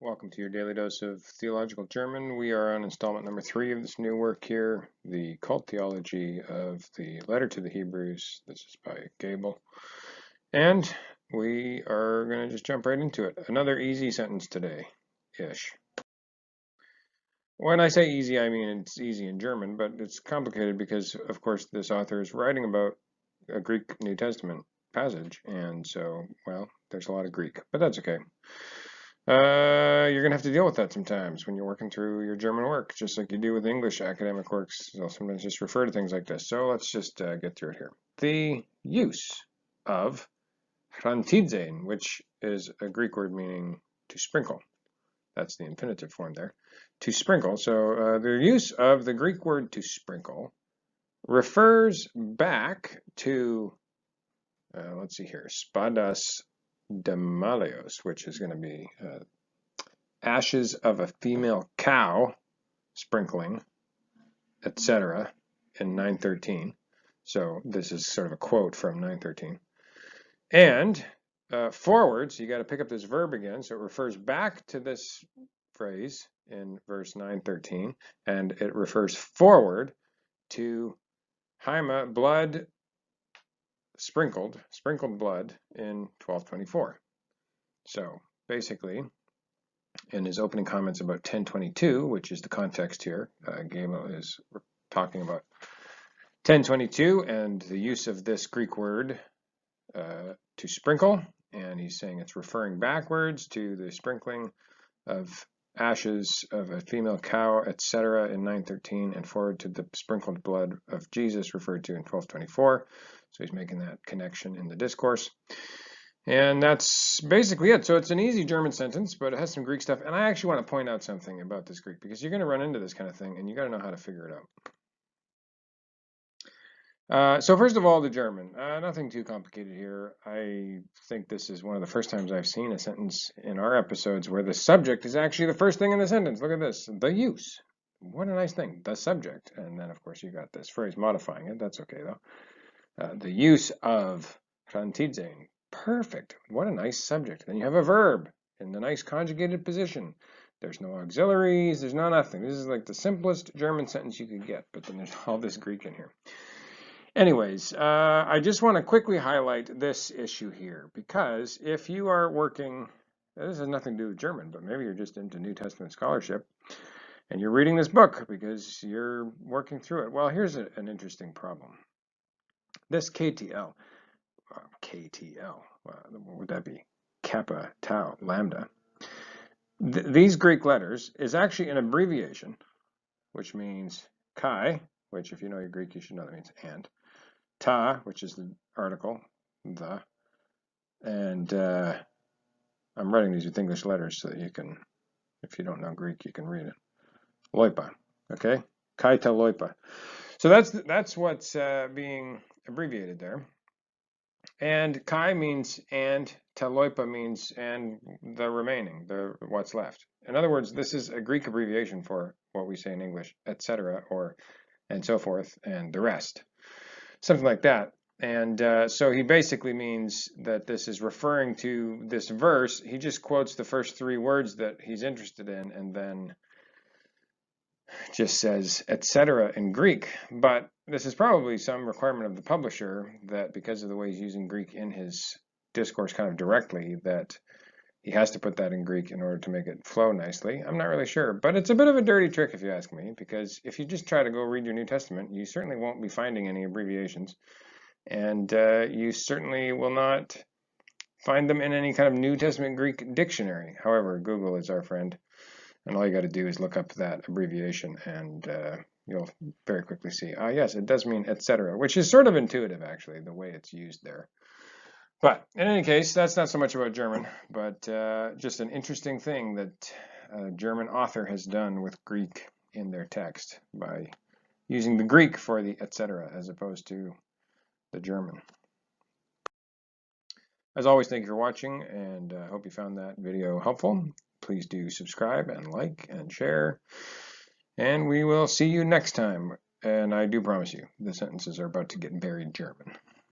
Welcome to your daily dose of theological German. We are on installment number 3 of this new work here, the Cult Theology of the Letter to the Hebrews. This is by Gäbel. And we are going to just jump right into it. Another easy sentence today-ish. When I say easy, I mean it's easy in German, but it's complicated because, of course, this author is writing about a Greek New Testament passage, and so, well, there's a lot of Greek, but that's okay. You're going to have to deal with that sometimes when you're working through your German work, just like you do with English academic works. You'll sometimes just refer to things like this. So let's just get through it here. The use of phrantizein, which is a Greek word meaning to sprinkle. That's the infinitive form there. To sprinkle. So the use of the Greek word to sprinkle refers back to, let's see here, spadas demalios, which is going to be ashes of a female cow sprinkling, etc. in 9:13. So this is sort of a quote from 9:13. And forwards, you got to pick up this verb again, so it refers back to this phrase in verse 9:13, and it refers forward to Haima, blood, sprinkled blood in 12:24. So basically, in his opening comments about 10:22, which is the context here, Gäbel is talking about 10:22 and the use of this Greek word to sprinkle, and he's saying it's referring backwards to the sprinkling of ashes of a female cow, etc. in 9:13, and forward to the sprinkled blood of Jesus referred to in 12:24. So he's making that connection in the discourse. And that's basically it. So it's an easy German sentence, but it has some Greek stuff. And I actually want to point out something about this Greek, because you're going to run into this kind of thing, and you got to know how to figure it out. So first of all, the German. Nothing too complicated here. I think this is one of the first times I've seen a sentence in our episodes where the subject is actually the first thing in the sentence. Look at this. The use. What a nice thing. The subject. And then, of course, you got this phrase modifying it. That's okay, though. The use of phrantizein. Perfect. What a nice subject. Then you have a verb in the nice conjugated position. There's no auxiliaries. There's no nothing. This is like the simplest German sentence you could get, but then there's all this Greek in here. Anyways, I just want to quickly highlight this issue here, because if you are working, this has nothing to do with German, but maybe you're just into New Testament scholarship, and you're reading this book because you're working through it. Well, here's an interesting problem. This KTL, what would that be? Kappa, Tau, Lambda. These Greek letters is actually an abbreviation, which means Chi, which if you know your Greek, you should know that means and. Ta, which is the article, the. And I'm writing these with English letters so that you can, if you don't know Greek, you can read it. Loipa, okay? Kai ta loipa. So that's what's being abbreviated there. And Kai means and, taloipa means and the remaining, what's left. In other words, this is a Greek abbreviation for what we say in English, etc., or and so forth, and the rest. Something like that. And so he basically means that this is referring to this verse. He just quotes the first 3 words that he's interested in, and then just says etc. in Greek. But this is probably some requirement of the publisher, that because of the way he's using Greek in his discourse kind of directly, that he has to put that in Greek in order to make it flow nicely. I'm not really sure, but it's a bit of a dirty trick if you ask me, because if you just try to go read your New Testament, you certainly won't be finding any abbreviations, and you certainly will not find them in any kind of New Testament Greek dictionary. However, Google is our friend, and all you got to do is look up that abbreviation, and you'll very quickly see, yes, it does mean etc., which is sort of intuitive, actually, the way it's used there. But in any case, that's not so much about German, but just an interesting thing that a German author has done with Greek in their text by using the Greek for the etc. as opposed to the German. As always, thank you for watching, and I hope you found that video helpful. Please do subscribe and like and share, and we will see you next time. And I do promise you, the sentences are about to get very German.